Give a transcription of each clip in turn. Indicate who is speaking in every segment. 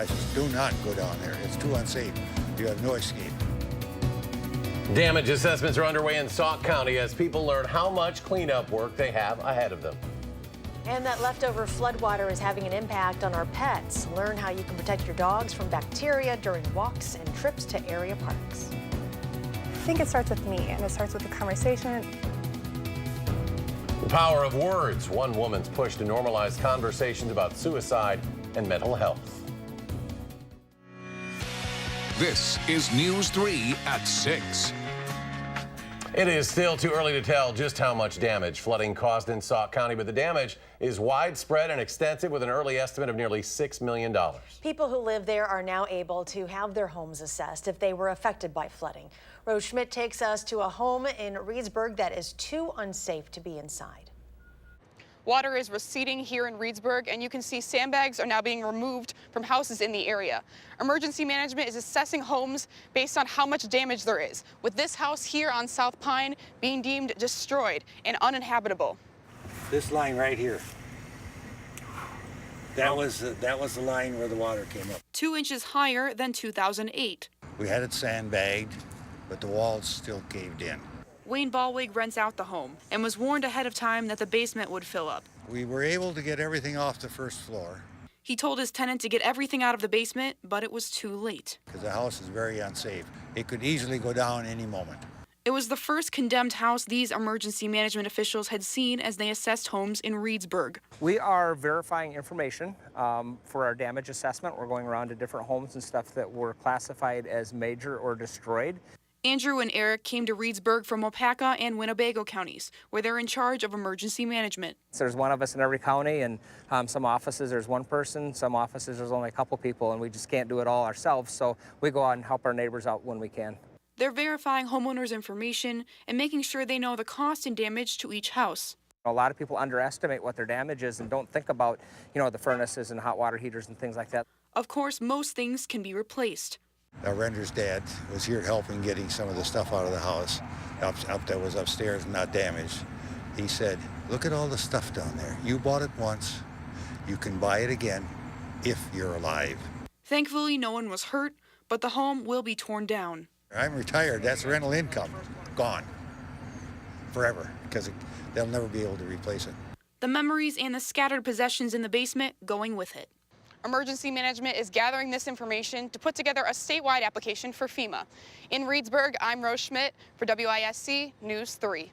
Speaker 1: I said, do not go down there. It's too unsafe. You have no escape.
Speaker 2: Damage assessments are underway in Sauk County as people learn how much cleanup work they have ahead of them.
Speaker 3: And that leftover floodwater is having an impact on our pets. Learn how you can protect your dogs from bacteria during walks and trips to area parks.
Speaker 4: I think it starts with me, and it starts with a conversation.
Speaker 2: The power of words. One woman's push to normalize conversations about suicide and mental health.
Speaker 5: This is News 3 at 6.
Speaker 2: It is still too early to tell just how much damage flooding caused in Sauk County, but the damage is widespread and extensive with an early estimate of nearly $6 million.
Speaker 3: People who live there are now able to have their homes assessed if they were affected by flooding. Rose Schmidt takes us to a home in Reedsburg that is too unsafe to be inside.
Speaker 6: Water is receding here in Reedsburg, and you can see sandbags are now being removed from houses in the area. Emergency management is assessing homes based on how much damage there is, with this house here on South Pine being deemed destroyed and uninhabitable.
Speaker 1: This line right here. That was the line where the water came up.
Speaker 6: 2 inches higher than 2008.
Speaker 1: We had it sandbagged, but the walls still caved in.
Speaker 6: Wayne Ballwig rents out the home and was warned ahead of time that the basement would fill up.
Speaker 1: We were able to get everything off the first floor
Speaker 6: He told his tenant to get everything out of the basement, but it was too late.
Speaker 1: because the house is very unsafe. It could easily go down any moment.
Speaker 6: It was the first condemned house these emergency management officials had seen as they assessed homes in Reedsburg.
Speaker 7: We are verifying information for our damage assessment. We're going around to different homes and stuff that were classified as major or destroyed.
Speaker 6: Andrew and Eric came to Reedsburg from Waupaca and Winnebago counties, where they're in charge of emergency management.
Speaker 7: So there's one of us in every county, and some offices there's one person, some offices there's only a couple people, and we just can't do it all ourselves, so we go out and help our neighbors out when we can.
Speaker 6: They're verifying homeowners' information and making sure they know the cost and damage to each house.
Speaker 7: A lot of people underestimate what their damage is and don't think about, the furnaces and hot water heaters and things like that.
Speaker 6: Of course, most things can be replaced.
Speaker 1: Now, Render's dad was here helping getting some of the stuff out of the house, up that was upstairs and not damaged. He said, look at all the stuff down there. You bought it once. You can buy it again if you're alive.
Speaker 6: Thankfully, no one was hurt, but the home will be torn down.
Speaker 1: I'm retired. That's rental income. Gone. Forever. Because they'll never be able to replace it.
Speaker 6: The memories and the scattered possessions in the basement going with it. Emergency management is gathering this information to put together a statewide application for FEMA. In Reedsburg, I'm Rose Schmidt for WISC News 3.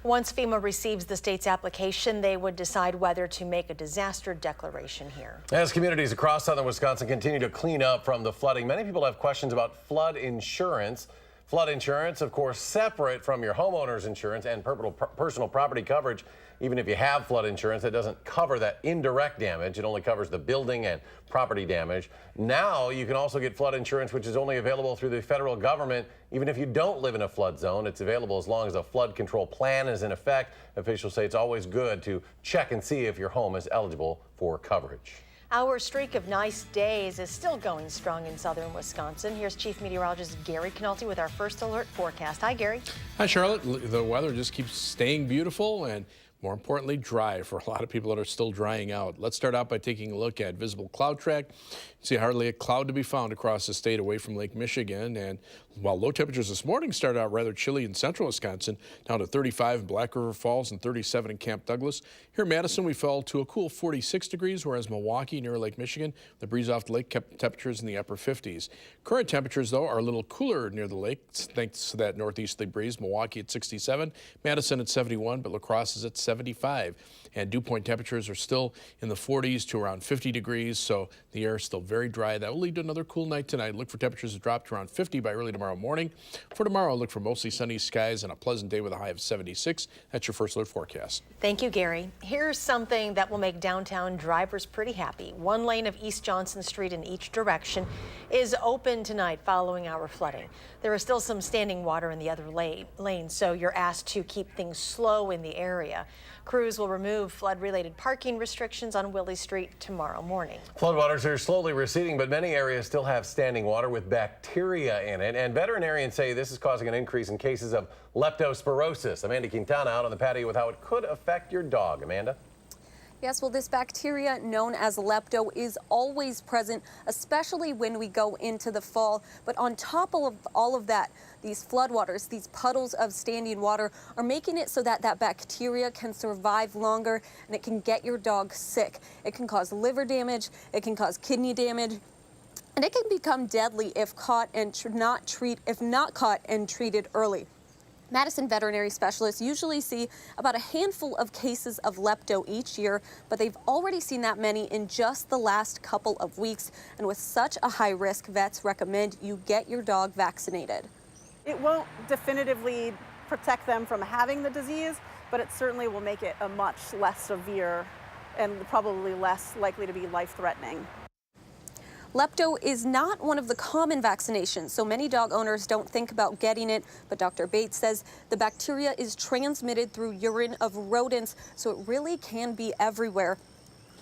Speaker 3: Once FEMA receives the state's application, they would decide whether to make a disaster declaration here.
Speaker 2: As communities across southern Wisconsin continue to clean up from the flooding, many people have questions about flood insurance. Flood insurance, of course, separate from your homeowner's insurance and personal property coverage. Even if you have flood insurance, it doesn't cover that indirect damage. It only covers the building and property damage. Now you can also get flood insurance, which is only available through the federal government. Even if you don't live in a flood zone, it's available as long as a flood control plan is in effect. Officials say it's always good to check and see if your home is eligible for coverage.
Speaker 3: Our streak of nice days is still going strong in southern Wisconsin. Here's Chief Meteorologist Gary Canulty with our first alert forecast. Hi, Gary.
Speaker 8: Hi, Charlotte. The weather just keeps staying beautiful and, more importantly, dry for a lot of people that are still drying out. Let's start out by taking a look at visible cloud track. You see hardly a cloud to be found across the state away from Lake Michigan. And while low temperatures this morning started out rather chilly in central Wisconsin, down to 35 in Black River Falls and 37 in Camp Douglas. Here in Madison, we fell to a cool 46 degrees, whereas Milwaukee, near Lake Michigan, the breeze off the lake kept temperatures in the upper 50s. Current temperatures, though, are a little cooler near the lake, thanks to that northeasterly breeze. Milwaukee at 67, Madison at 71, but La Crosse is at 75. And dew point temperatures are still in the 40s to around 50 degrees, so the air is still very dry. That will lead to another cool night tonight. Look for temperatures to drop to around 50 by early tomorrow morning. For tomorrow, look for mostly sunny skies and a pleasant day with a high of 76. That's your first alert forecast.
Speaker 3: Thank you, Gary. Here's something that will make downtown drivers pretty happy. One lane of East Johnson Street in each direction is open tonight following our flooding. There is still some standing water in the other lane, so you're asked to keep things slow in the area. Crews will remove flood-related parking restrictions on Willie Street tomorrow morning.
Speaker 2: Floodwaters are slowly receding, but many areas still have standing water with bacteria in it. And veterinarians say this is causing an increase in cases of leptospirosis. Amanda Quintana out on the patio with how it could affect your dog. Amanda?
Speaker 9: Yes, well, this bacteria known as lepto is always present, especially when we go into the fall. But on top of all of that, these floodwaters, these puddles of standing water are making it so that that bacteria can survive longer and it can get your dog sick. It can cause liver damage, it can cause kidney damage, and it can become deadly if caught and not caught and treated early. Madison veterinary specialists usually see about a handful of cases of lepto each year, but they've already seen that many in just the last couple of weeks. And with such a high risk, vets recommend you get your dog vaccinated.
Speaker 10: It won't definitively protect them from having the disease, but it certainly will make it a much less severe and probably less likely to be life-threatening.
Speaker 9: Lepto is not one of the common vaccinations, so many dog owners don't think about getting it, but Dr. Bates says the bacteria is transmitted through urine of rodents, so it really can be everywhere.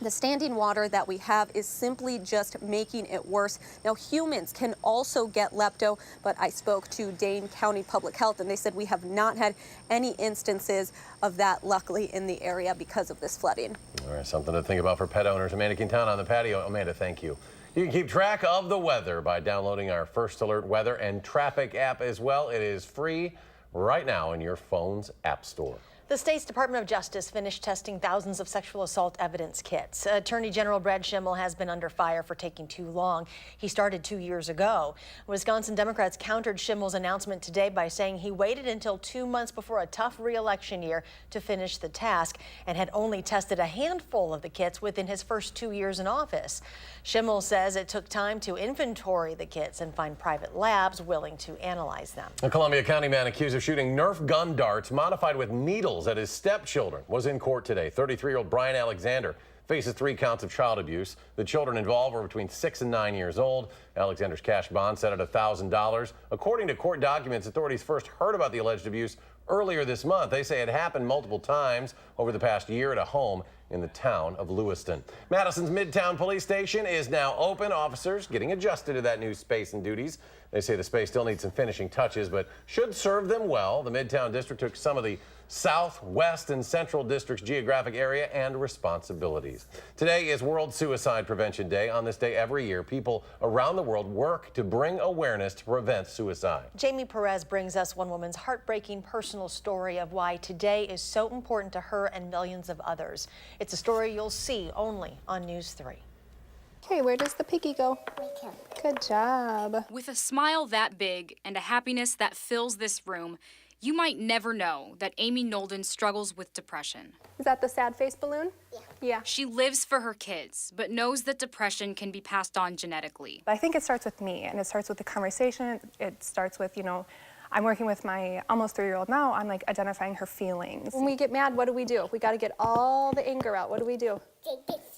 Speaker 9: The standing water that we have is simply just making it worse. Now, humans can also get lepto, but I spoke to Dane County Public Health, and they said we have not had any instances of that, luckily, in the area because of this flooding.
Speaker 2: All right, something to think about for pet owners. Amanda Quintana on the patio. Amanda, thank you. You can keep track of the weather by downloading our First Alert Weather and Traffic app as well. It is free right now in your phone's app store.
Speaker 3: The state's Department of Justice finished testing thousands of sexual assault evidence kits. Attorney General Brad Schimel has been under fire for taking too long. He started 2 years ago. Wisconsin Democrats countered Schimel's announcement today by saying he waited until 2 months before a tough re-election year to finish the task and had only tested a handful of the kits within his first 2 years in office. Schimel says it took time to inventory the kits and find private labs willing to analyze them.
Speaker 2: A Columbia County man accused of shooting Nerf gun darts modified with needles at his stepchildren was in court today. 33-year-old Brian Alexander faces 3 counts of child abuse. The children involved were between 6 and 9 years old. Alexander's cash bond set at $1,000. According to court documents, authorities first heard about the alleged abuse earlier this month. They say it happened multiple times over the past year at a home in the town of Lewiston. Madison's Midtown Police Station is now open. Officers getting adjusted to that new space and duties. They say the space still needs some finishing touches, but should serve them well. The Midtown District took some of the South, West, and Central District's geographic area and responsibilities. Today is World Suicide Prevention Day. On this day every year, people around the world work to bring awareness to prevent suicide.
Speaker 3: Jamie Perez brings us one woman's heartbreaking personal story of why today is so important to her and millions of others. It's a story you'll see only on News 3.
Speaker 4: Okay, where does the piggy go? Good job.
Speaker 11: With a smile that big and a happiness that fills this room, you might never know that Amy Nolden struggles with depression.
Speaker 4: Is that the sad face balloon? Yeah.
Speaker 11: She lives for her kids, but knows that depression can be passed on genetically.
Speaker 4: I think it starts with me, and it starts with the conversation. It starts with, I'm working with my almost 3-year-old now. I'm like identifying her feelings. When we get mad, what do? We got to get all the anger out. What do?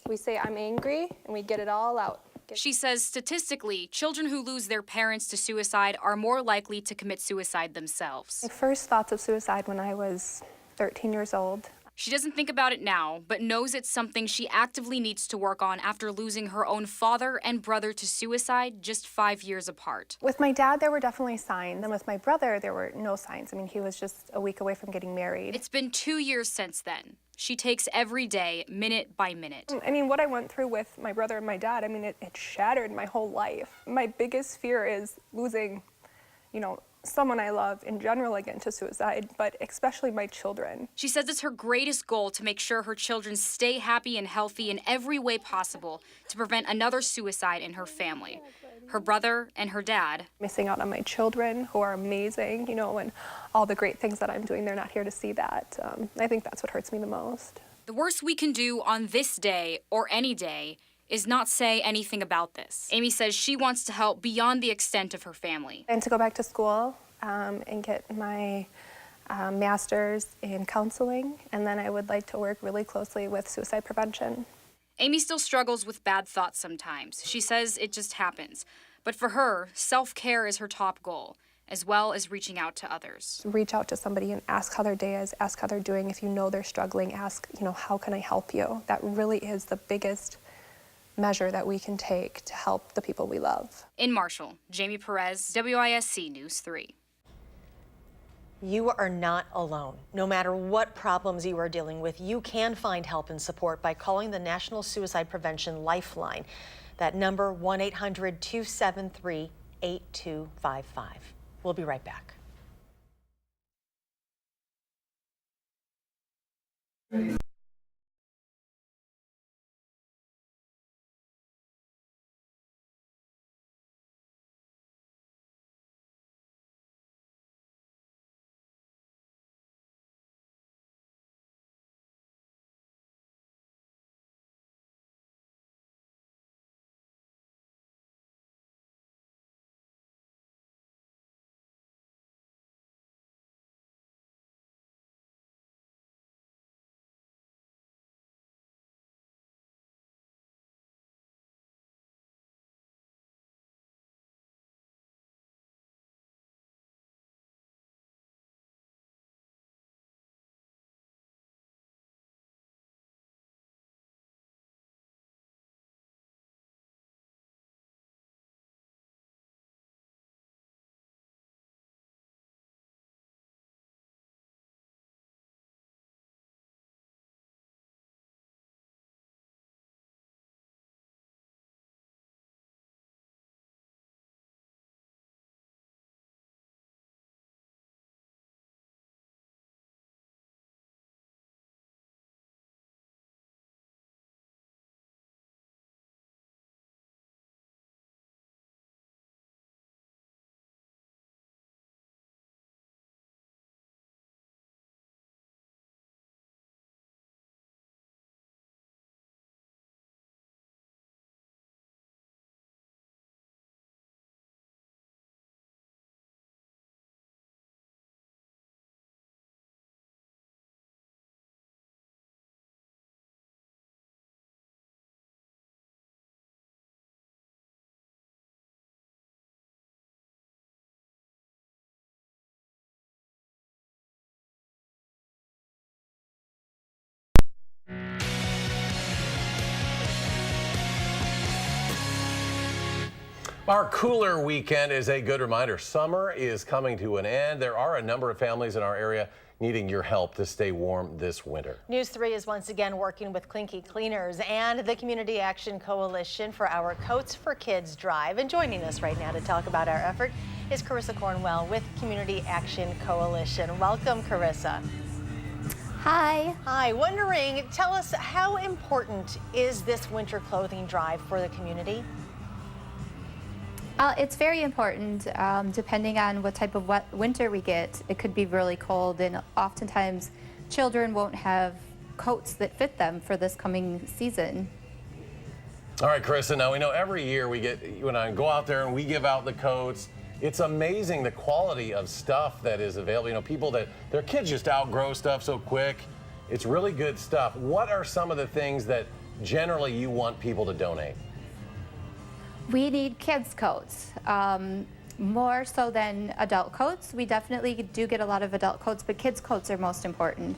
Speaker 4: We say, I'm angry, and we get it all out.
Speaker 11: She says statistically, children who lose their parents to suicide are more likely to commit suicide themselves.
Speaker 4: My first thoughts of suicide when I was 13 years old.
Speaker 11: She doesn't think about it now, but knows it's something she actively needs to work on after losing her own father and brother to suicide just 5 years apart.
Speaker 4: With my dad, there were definitely signs, and with my brother, there were no signs. I mean, he was just a week away from getting married.
Speaker 11: It's been 2 years since then. She takes every day, minute by minute.
Speaker 4: I mean, what I went through with my brother and my dad, I mean, it shattered my whole life. My biggest fear is losing, someone I love in general again to suicide, but especially my children.
Speaker 11: She says it's her greatest goal to make sure her children stay happy and healthy in every way possible to prevent another suicide in her family. Her brother and her dad.
Speaker 4: Missing out on my children, who are amazing, and all the great things that I'm doing, they're not here to see that. I think that's what hurts me the most.
Speaker 11: The worst we can do on this day, or any day, is not say anything about this. Amy says she wants to help beyond the extent of her family.
Speaker 4: And to go back to school and get my master's in counseling, and then I would like to work really closely with suicide prevention.
Speaker 11: Amy still struggles with bad thoughts sometimes. She says it just happens. But for her, self-care is her top goal, as well as reaching out to others.
Speaker 4: Reach out to somebody and ask how their day is, ask how they're doing. If you know they're struggling, ask, how can I help you? That really is the biggest measure that we can take to help the people we love.
Speaker 11: In Marshall, Jamie Perez, WISC News 3.
Speaker 3: You are not alone. No matter what problems you are dealing with, you can find help and support by calling the National Suicide Prevention Lifeline. That number, 1-800-273-8255. We'll be right back.
Speaker 2: Our cooler weekend is a good reminder. Summer is coming to an end. There are a number of families in our area needing your help to stay warm this winter.
Speaker 3: News 3 is once again working with Clinky Cleaners and the Community Action Coalition for our Coats for Kids drive. And joining us right now to talk about our effort is Carissa Cornwell with Community Action Coalition. Welcome, Carissa.
Speaker 12: Hi.
Speaker 3: Hi. Wondering, tell us, how important is this winter clothing drive for the community?
Speaker 12: It's very important. Depending on what type of winter we get, it could be really cold, and oftentimes children won't have coats that fit them for this coming season.
Speaker 2: All right, Carissa, now we know every year when I go out there and we give out the coats, it's amazing the quality of stuff that is available. You know, people that their kids just outgrow stuff so quick. It's really good stuff. What are some of the things that generally you want people to donate?
Speaker 12: We need kids' coats, more so than adult coats. We definitely do get a lot of adult coats, but kids' coats are most important.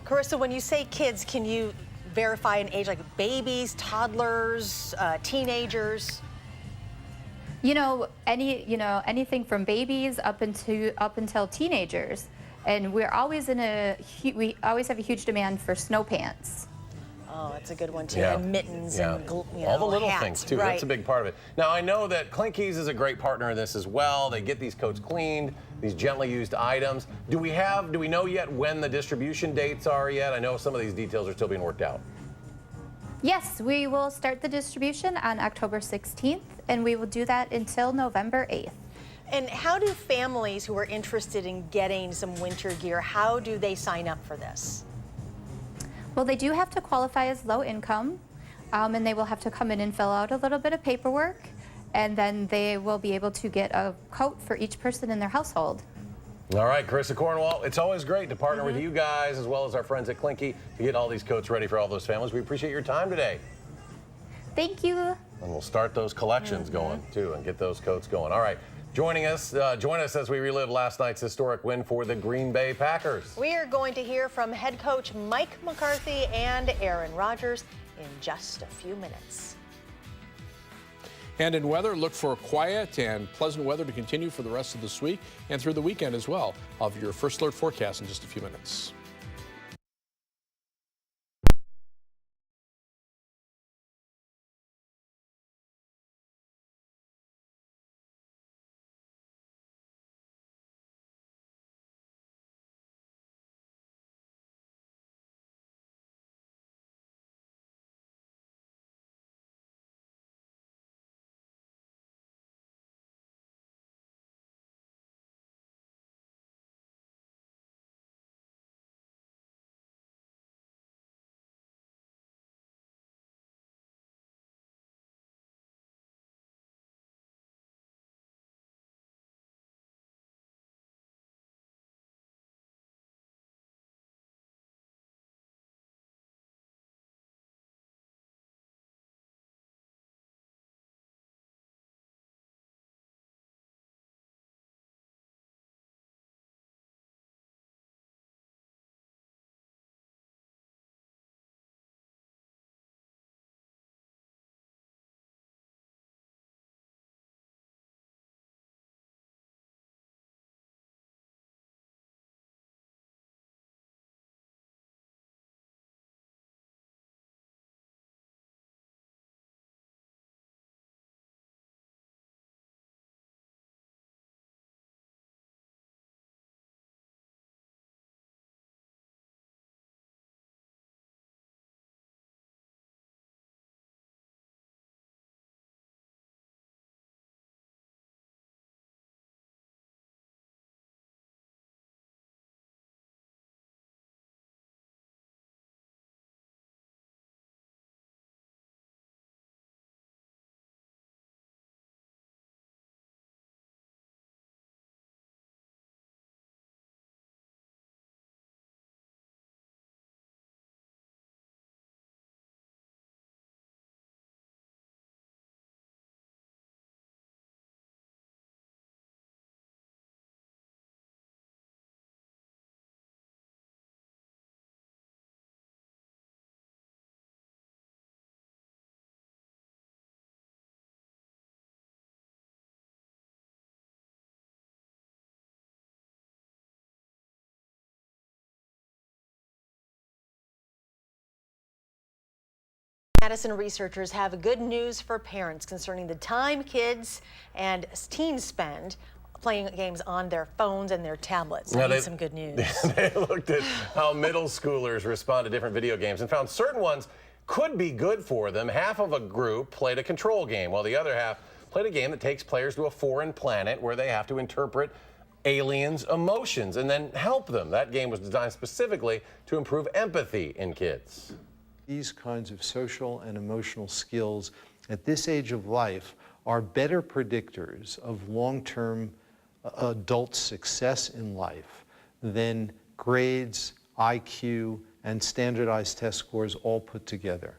Speaker 3: Carissa, when you say kids, can you verify an age, like babies, toddlers, teenagers?
Speaker 12: Anything from babies up until teenagers, and we always have a huge demand for snow pants.
Speaker 3: Oh, that's a good one too.
Speaker 2: Yeah.
Speaker 3: And mittens and
Speaker 2: all the little
Speaker 3: hats.
Speaker 2: things too.
Speaker 3: Right.
Speaker 2: That's a big part of it. Now I know that Clinky's is a great partner in this as well. They get these coats cleaned, these gently used items. Do we know yet when the distribution dates are yet? I know some of these details are still being worked out.
Speaker 12: Yes, we will start the distribution on October 16th, and we will do that until November 8th.
Speaker 3: And how do families who are interested in getting some winter gear, how do they sign up for this?
Speaker 12: Well, they do have to qualify as low income, and they will have to come in and fill out a little bit of paperwork, and then they will be able to get a coat for each person in their household.
Speaker 2: All right, Carissa Cornwell, it's always great to partner with you guys as well as our friends at Clinky to get all these coats ready for all those families. We appreciate your time today.
Speaker 12: Thank you.
Speaker 2: And we'll start those collections going too and get those coats going. All right. Join us as we relive last night's historic win for the Green Bay Packers.
Speaker 3: We are going to hear from head coach Mike McCarthy and Aaron Rodgers in just a few minutes.
Speaker 8: And in weather, look for quiet and pleasant weather to continue for the rest of this week and through the weekend as well. I'll have your first alert forecast in just a few minutes.
Speaker 3: Madison researchers have good news for parents concerning the time kids and teens spend playing games on their phones and their tablets. I need some good news.
Speaker 2: They looked at how middle schoolers respond to different video games and found certain ones could be good for them. Half of a group played a control game, while the other half played a game that takes players to a foreign planet where they have to interpret aliens' emotions and then help them. That game was designed specifically to improve empathy in kids.
Speaker 13: These kinds of social and emotional skills at this age of life are better predictors of long-term adult success in life than grades, IQ, and standardized test scores all put together.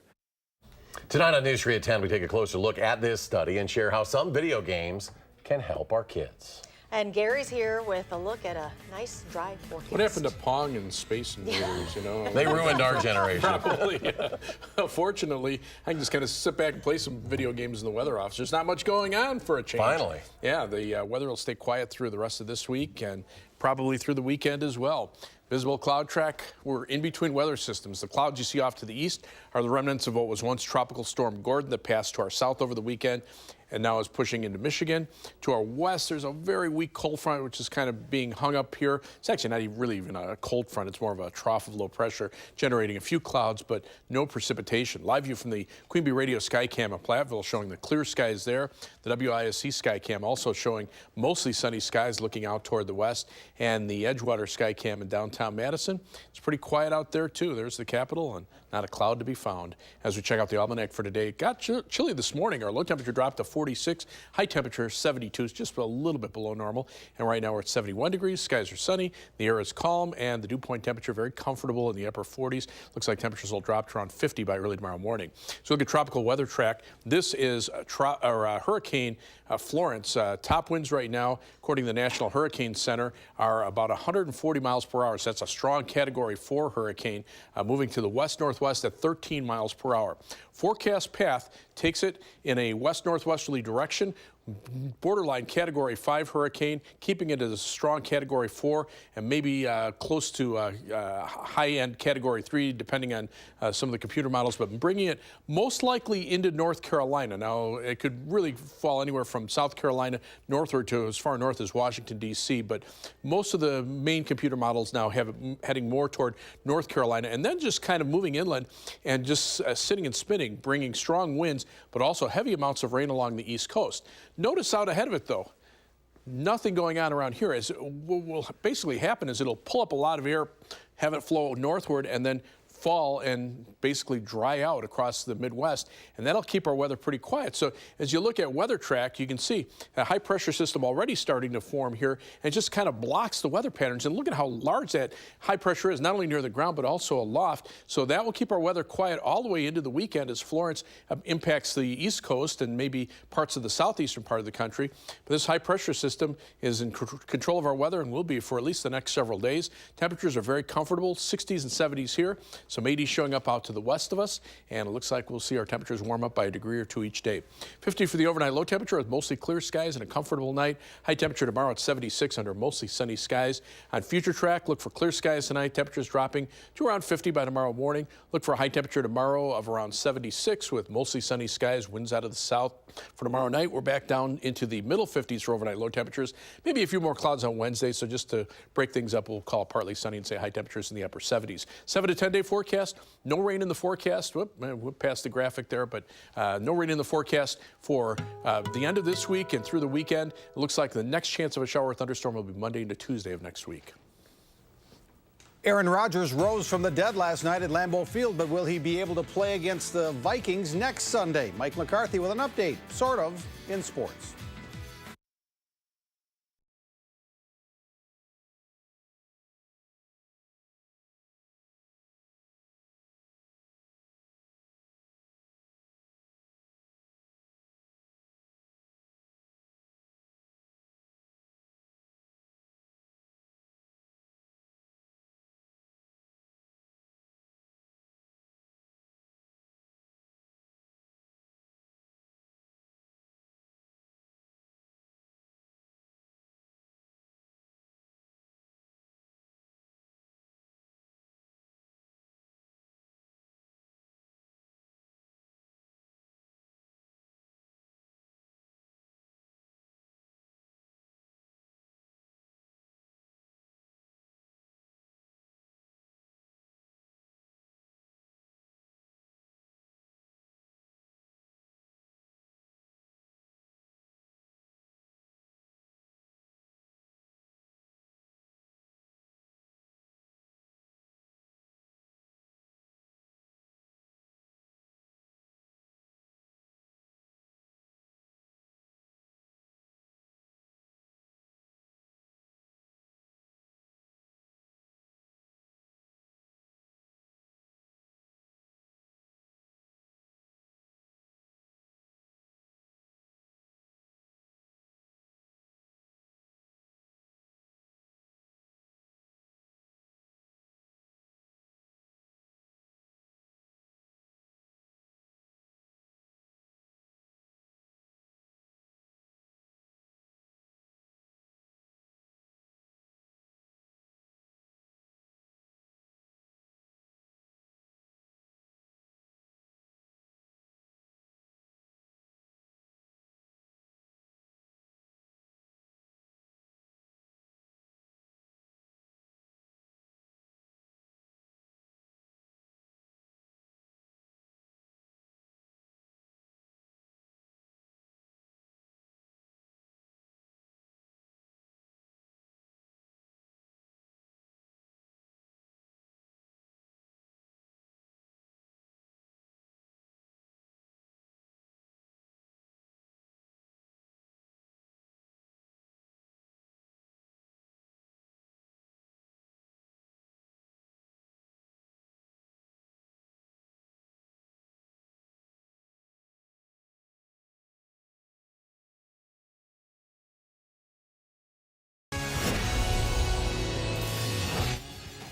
Speaker 2: Tonight on News 3 at 10, we take a closer look at this study and share how some video games can help our kids.
Speaker 3: And Gary's here with a look at a nice dry forecast.
Speaker 8: What happened to Pong and Space Invaders, you know?
Speaker 2: They ruined our generation.
Speaker 8: Probably, yeah. Fortunately, I can just kind of sit back and play some video games in the weather office. There's not much going on for a change.
Speaker 2: Finally.
Speaker 8: Yeah, the weather will stay quiet through the rest of this week and probably through the weekend as well. Visible cloud track, we're in between weather systems. The clouds you see off to the east are the remnants of what was once Tropical Storm Gordon that passed to our south over the weekend and now is pushing into Michigan. To our west, there's a very weak cold front, which is kind of being hung up here. It's actually not really even a cold front. It's more of a trough of low pressure, generating a few clouds, but no precipitation. Live view from the Queen Bee Radio Skycam at Platteville showing the clear skies there. The WISC Skycam also showing mostly sunny skies looking out toward the west. And the Edgewater Skycam in downtown Madison. It's pretty quiet out there, too. There's the Capitol, and not a cloud to be found. As we check out the almanac for today, it got chilly this morning. Our low temperature dropped to 46, high temperature 72, just a little bit below normal. And right now we're at 71 degrees. Skies are sunny. The air is calm, and the dew point temperature very comfortable in the upper 40s. Looks like temperatures will drop to around 50 by early tomorrow morning. So look at tropical weather track. This is Hurricane Florence. Top winds right now, according to the National Hurricane Center, are about 140 miles per hour. So that's a strong Category 4 hurricane moving to the west-northwest at 13 miles per hour. Forecast path takes it in a west-northwest northwesterly direction. Borderline Category 5 hurricane, keeping it as a strong Category 4 and maybe close to high-end Category 3, depending on some of the computer models, but bringing it most likely into North Carolina. Now, it could really fall anywhere from South Carolina northward to as far north as Washington, D.C., but most of the main computer models now have it heading more toward North Carolina, and then just kind of moving inland and just sitting and spinning, bringing strong winds, but also heavy amounts of rain along the East Coast. Notice out ahead of it, though, nothing going on around here. What will basically happen is it'll pull up a lot of air, have it flow northward, and then fall and basically dry out across the Midwest, and that'll keep our weather pretty quiet. So as you look at weather track, you can see a high pressure system already starting to form here and just kind of blocks the weather patterns. And look at how large that high pressure is, not only near the ground but also aloft. So that will keep our weather quiet all the way into the weekend as Florence impacts the East Coast and maybe parts of the southeastern part of the country. But this high pressure system is in control of our weather and will be for at least the next several days. Temperatures are very comfortable, 60s and 70s here. Some 80s showing up out to the west of us, and it looks like we'll see our temperatures warm up by a degree or two each day. 50 for the overnight low temperature with mostly clear skies and a comfortable night. High temperature tomorrow at 76 under mostly sunny skies. On future track, look for clear skies tonight. Temperatures dropping to around 50 by tomorrow morning. Look for a high temperature tomorrow of around 76 with mostly sunny skies, winds out of the south. For tomorrow night, we're back down into the middle 50s for overnight low temperatures. Maybe a few more clouds on Wednesday, so just to break things up, we'll call it partly sunny and say high temperatures in the upper 70s. 7 to 10 day forecast. No rain in the forecast. Whoop, past the graphic there, but no rain in the forecast for the end of this week and through the weekend. It looks like the next chance of a shower or thunderstorm will be Monday into Tuesday of next week.
Speaker 14: Aaron Rodgers rose from the dead last night at Lambeau Field, but will he be able to play against the Vikings next Sunday? Mike McCarthy with an update, sort of, in sports.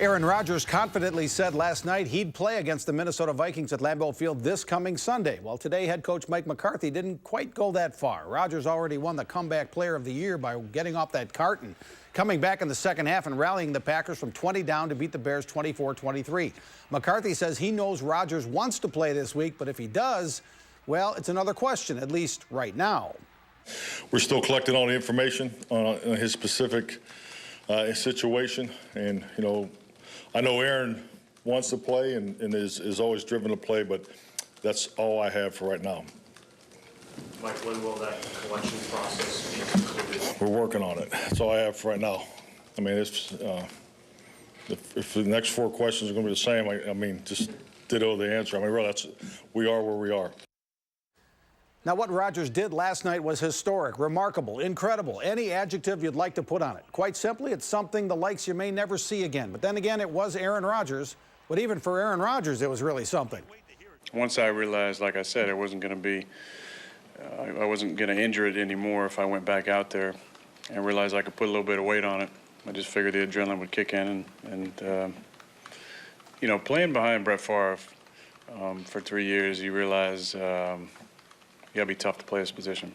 Speaker 14: Aaron Rodgers confidently said last night he'd play against the Minnesota Vikings at Lambeau Field this coming Sunday. Well, today head coach Mike McCarthy didn't quite go that far. Rodgers already won the Comeback Player of the Year by getting off that cart and coming back in the second half and rallying the Packers from 20 down to beat the Bears 24-23. McCarthy says he knows Rodgers wants to play this week, but if he does, well, it's another question, at least right now.
Speaker 15: We're still collecting all the information on his specific situation, and I know Aaron wants to play and is always driven to play, but that's all I have for right now.
Speaker 16: Mike, when will that collection process be concluded?
Speaker 15: We're working on it. That's all I have for right now. I mean, if the next 4 questions are going to be the same, I mean, just ditto the answer. I mean, really, we are where we are.
Speaker 14: Now, what Rodgers did last night was historic, remarkable, incredible, any adjective you'd like to put on it. Quite simply, it's something the likes you may never see again. But then again, it was Aaron Rodgers. But even for Aaron Rodgers, it was really something.
Speaker 17: Once I realized, like I said, it wasn't going to be, I wasn't going to injure it anymore if I went back out there, and realized I could put a little bit of weight on it. I just figured the adrenaline would kick in, and playing behind Brett Favre for 3 years, you realize you got to be tough to play this position.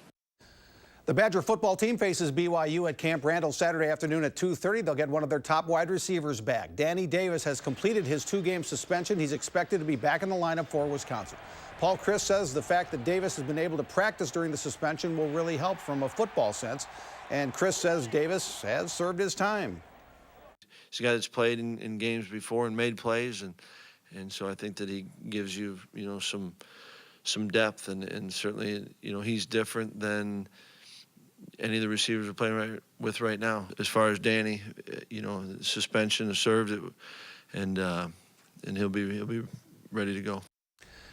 Speaker 14: The Badger football team faces BYU at Camp Randall Saturday afternoon at 2:30. They'll get one of their top wide receivers back. Danny Davis has completed his 2-game suspension. He's expected to be back in the lineup for Wisconsin. Paul Chryst says the fact that Davis has been able to practice during the suspension will really help from a football sense. And Chryst says Davis has served his time.
Speaker 18: He's a guy that's played in games before and made plays, and so I think that he gives you some depth, and certainly he's different than any of the receivers we're playing with right now. As far as Danny, suspension is served, and he'll be ready to go.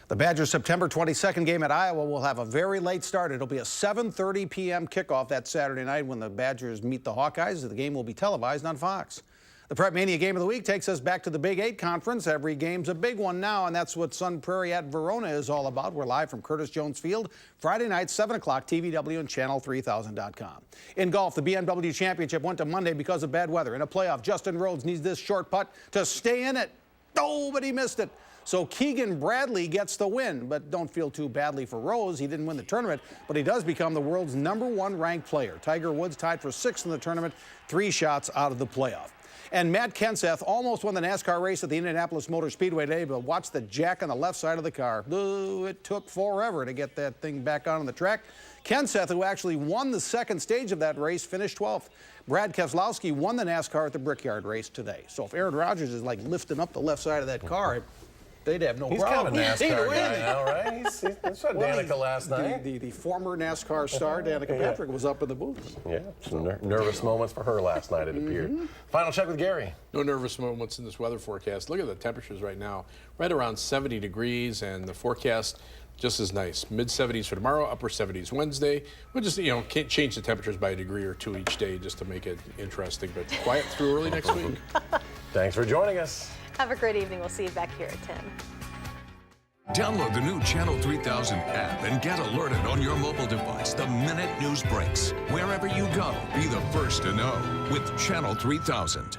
Speaker 14: The Badgers' September 22nd game at Iowa will have a very late start. It'll be a 7:30 p.m. kickoff that Saturday night when the Badgers meet the Hawkeyes. The game will be televised on Fox. The Prep Mania Game of the Week takes us back to the Big 8 Conference. Every game's a big one now, and that's what Sun Prairie at Verona is all about. We're live from Curtis Jones Field, Friday night, 7 o'clock, TVW and Channel3000.com. In golf, the BMW Championship went to Monday because of bad weather. In a playoff, Justin Rhodes needs this short putt to stay in it. Oh, but he missed it. So Keegan Bradley gets the win, but don't feel too badly for Rose. He didn't win the tournament, but he does become the world's #1 ranked player. Tiger Woods tied for 6th in the tournament, 3 shots out of the playoff. And Matt Kenseth almost won the NASCAR race at the Indianapolis Motor Speedway today, but watch the jack on the left side of the car. Ooh, it took forever to get that thing back on the track. Kenseth, who actually won the 2nd stage of that race, finished 12th. Brad Keselowski won the NASCAR at the Brickyard race today. So if Aaron Rodgers is like lifting up the left side of that car, they'd have no problem.
Speaker 2: He's kind of a NASCAR guy now, right? He saw Danica last night.
Speaker 14: The former NASCAR star, Danica Patrick, was up in the booth.
Speaker 2: Yeah, some nervous moments for her last night, it appeared. Final check with Gary.
Speaker 8: No nervous moments in this weather forecast. Look at the temperatures right now. Right around 70 degrees, and the forecast just as nice. Mid-70s for tomorrow, upper 70s Wednesday. We'll just, can't change the temperatures by a degree or 2 each day just to make it interesting, but quiet through early next week.
Speaker 2: Thanks for joining us.
Speaker 3: Have a great evening. We'll see you back here at 10.
Speaker 5: Download the new Channel 3000 app and get alerted on your mobile device the minute news breaks. Wherever you go, be the first to know with Channel 3000.